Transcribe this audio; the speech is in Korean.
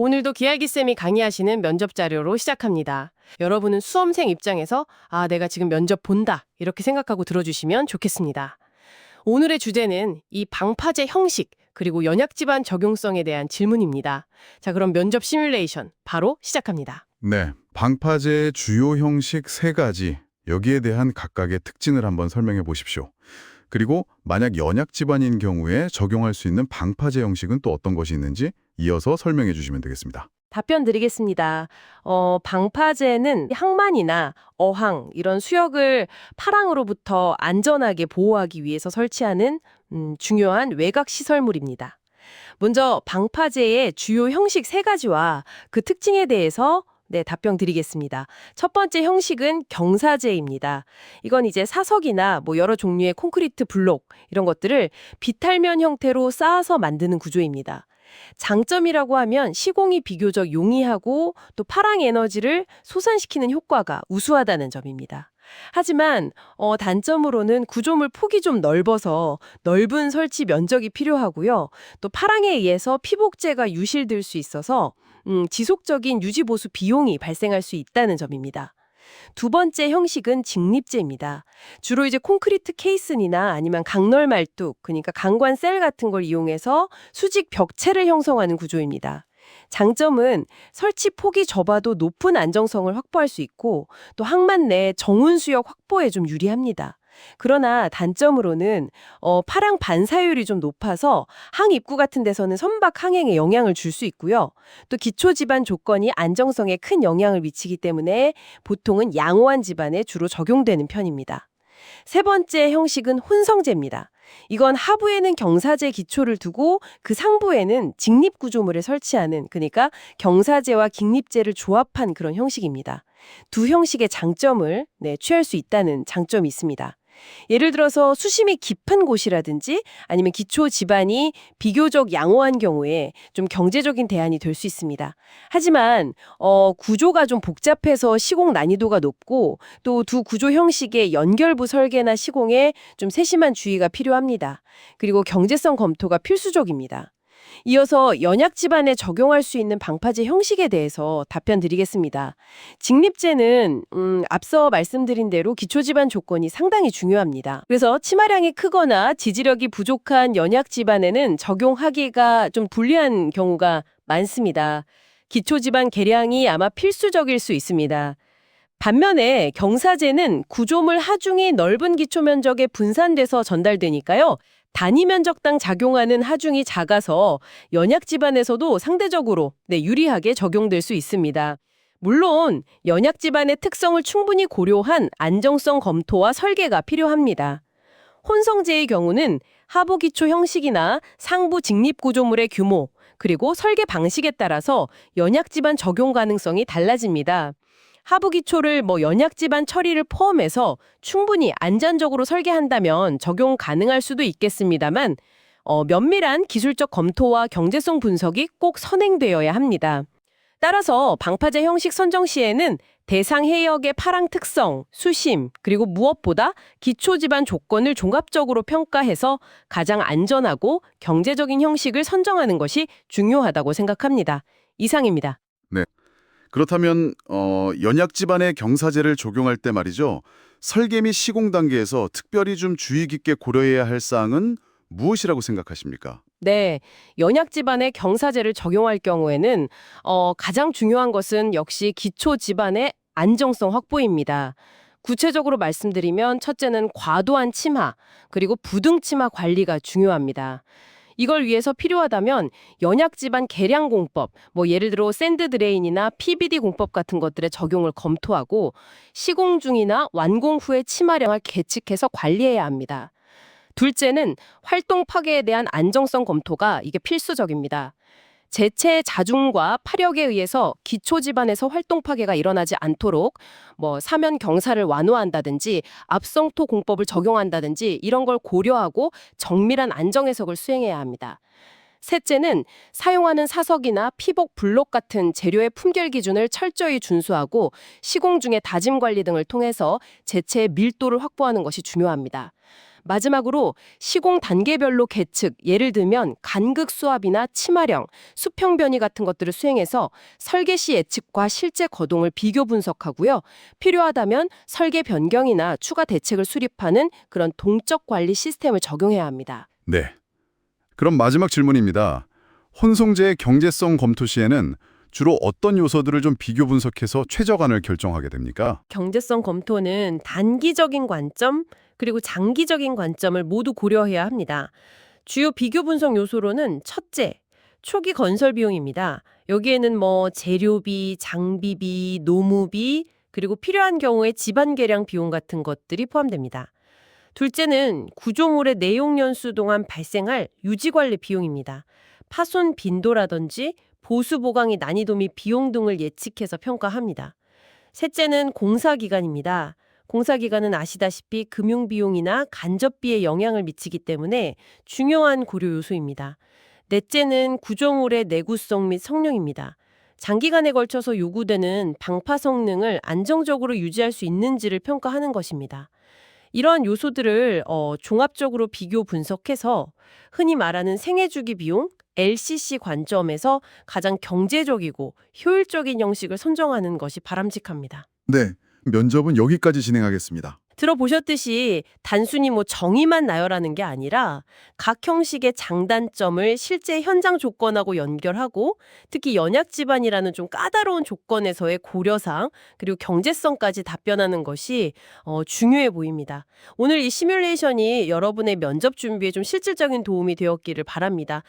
오늘도 기알기쌤이 강의하시는 면접 자료로 시작합니다. 여러분은 수험생 입장에서 내가 지금 면접 본다 이렇게 생각하고 들어주시면 좋겠습니다. 오늘의 주제는 이 방파제 형식 그리고 연약 집안 적용성에 대한 질문입니다. 자, 그럼 면접 시뮬레이션 바로 시작합니다. 네, 방파제의 주요 형식 세 가지, 여기에 대한 각각의 특징을 한번 설명해 보십시오. 그리고 만약 연약 집안인 경우에 적용할 수 있는 방파제 형식은 또 어떤 것이 있는지 이어서 설명해 주시면 되겠습니다. 답변 드리겠습니다. 방파제는 항만이나 어항 이런 수역을 파랑으로부터 안전하게 보호하기 위해서 설치하는 중요한 외곽 시설물입니다. 먼저 방파제의 주요 형식 세 가지와 그 특징에 대해서 답변 드리겠습니다. 첫 번째 형식은 경사제입니다. 이건 이제 사석이나 여러 종류의 콘크리트 블록 이런 것들을 비탈면 형태로 쌓아서 만드는 구조입니다. 장점이라고 하면 시공이 비교적 용이하고 또 파랑 에너지를 솟아시키는 효과가 우수하다는 점입니다. 하지만 단점으로는 구조물 폭이 좀 넓어서 넓은 설치 면적이 필요하고요. 또 파랑에 의해서 피복제가 유실될 수 있어서 지속적인 유지보수 비용이 발생할 수 있다는 점입니다. 두 번째 형식은 직립제입니다. 주로 이제 콘크리트 케이슨이나 아니면 강널 말뚝, 그러니까 강관 셀 같은 걸 이용해서 수직 벽체를 형성하는 구조입니다. 장점은 설치 폭이 좁아도 높은 안정성을 확보할 수 있고 또 항만 내 정운 수역 확보에 좀 유리합니다. 그러나 단점으로는 파랑 반사율이 좀 높아서 항 입구 같은 데서는 선박 항행에 영향을 줄 수 있고요. 또 기초 지반 조건이 안정성에 큰 영향을 미치기 때문에 보통은 양호한 지반에 주로 적용되는 편입니다. 세 번째 형식은 혼성제입니다. 이건 하부에는 경사제 기초를 두고 그 상부에는 직립 구조물을 설치하는, 그러니까 경사제와 직립제를 조합한 그런 형식입니다. 두 형식의 장점을 취할 수 있다는 장점이 있습니다. 예를 들어서 수심이 깊은 곳이라든지 아니면 기초 지반이 비교적 양호한 경우에 좀 경제적인 대안이 될 수 있습니다. 하지만 구조가 좀 복잡해서 시공 난이도가 높고 또 두 구조 형식의 연결부 설계나 시공에 좀 세심한 주의가 필요합니다. 그리고 경제성 검토가 필수적입니다. 이어서 연약 집안에 적용할 수 있는 방파제 형식에 대해서 답변 드리겠습니다. 직립제는 앞서 말씀드린 대로 기초 집안 조건이 상당히 중요합니다. 그래서 치마량이 크거나 지지력이 부족한 연약 집안에는 적용하기가 좀 불리한 경우가 많습니다. 기초 집안 개량이 아마 필수적일 수 있습니다. 반면에 경사제는 구조물 하중이 넓은 기초 면적에 분산돼서 전달되니까요. 단위 면적당 작용하는 하중이 작아서 연약 집안에서도 상대적으로 유리하게 적용될 수 있습니다. 물론 연약 집안의 특성을 충분히 고려한 안정성 검토와 설계가 필요합니다. 혼성제의 경우는 하부 기초 형식이나 상부 직립 구조물의 규모, 그리고 설계 방식에 따라서 연약 집안 적용 가능성이 달라집니다. 하부 기초를 연약 집안 처리를 포함해서 충분히 안전적으로 설계한다면 적용 가능할 수도 있겠습니다만 면밀한 기술적 검토와 경제성 분석이 꼭 선행되어야 합니다. 따라서 방파제 형식 선정 시에는 대상 해역의 파랑 특성, 수심, 그리고 무엇보다 기초 집안 조건을 종합적으로 평가해서 가장 안전하고 경제적인 형식을 선정하는 것이 중요하다고 생각합니다. 이상입니다. 네. 그렇다면 연약 집안의 경사제를 적용할 때 말이죠. 설계 및 시공 단계에서 특별히 좀 주의 깊게 고려해야 할 사항은 무엇이라고 생각하십니까? 네, 연약 집안의 경사제를 적용할 경우에는 가장 중요한 것은 역시 기초 집안의 안정성 확보입니다. 구체적으로 말씀드리면 첫째는 과도한 침하, 그리고 부등 침하 관리가 중요합니다. 이걸 위해서 필요하다면 연약 집안 개량 공법, 예를 들어 샌드 드레인이나 PVD 공법 같은 것들의 적용을 검토하고 시공 중이나 완공 후의 침하량을 계측해서 관리해야 합니다. 둘째는 활동 파괴에 대한 안정성 검토가 이게 필수적입니다. 제체 자중과 파력에 의해서 기초 집안에서 활동 파괴가 일어나지 않도록 사면 경사를 완화한다든지 압성토 공법을 적용한다든지 이런 걸 고려하고 정밀한 안정 해석을 수행해야 합니다. 셋째는 사용하는 사석이나 피복 블록 같은 재료의 품결 기준을 철저히 준수하고 시공 중에 다짐 관리 등을 통해서 제체의 밀도를 확보하는 것이 중요합니다. 마지막으로 시공 단계별로 계측, 예를 들면 간극 수압이나 치마령, 수평 변이 같은 것들을 수행해서 설계 시 예측과 실제 거동을 비교 분석하고요. 필요하다면 설계 변경이나 추가 대책을 수립하는 그런 동적 관리 시스템을 적용해야 합니다. 네. 그럼 마지막 질문입니다. 혼성제의 경제성 검토 시에는 주로 어떤 요소들을 좀 비교 분석해서 최저간을 결정하게 됩니까? 경제성 검토는 단기적인 관점, 그리고 장기적인 관점을 모두 고려해야 합니다. 주요 비교 분석 요소로는 첫째, 초기 건설 비용입니다. 여기에는 재료비, 장비비, 노무비, 그리고 필요한 경우에 지반 개량 비용 같은 것들이 포함됩니다. 둘째는 구조물의 내용 연수 동안 발생할 유지 관리 비용입니다. 파손 빈도라든지 보수 보강의 난이도 및 비용 등을 예측해서 평가합니다. 셋째는 공사 기간입니다. 공사 기간은 아시다시피 금융 비용이나 간접비에 영향을 미치기 때문에 중요한 고려 요소입니다. 넷째는 구조물의 내구성 및 성능입니다. 장기간에 걸쳐서 요구되는 방파 성능을 안정적으로 유지할 수 있는지를 평가하는 것입니다. 이러한 요소들을 종합적으로 비교 분석해서 흔히 말하는 생애주기 비용, LCC 관점에서 가장 경제적이고 효율적인 형식을 선정하는 것이 바람직합니다. 네. 면접은 여기까지 진행하겠습니다. 들어보셨듯이 단순히 정의만 나열하는 게 아니라 각 형식의 장단점을 실제 현장 조건하고 연결하고 특히 연약 집안이라는 좀 까다로운 조건에서의 고려사항 그리고 경제성까지 답변하는 것이 중요해 보입니다. 오늘 이 시뮬레이션이 여러분의 면접 준비에 좀 실질적인 도움이 되었기를 바랍니다.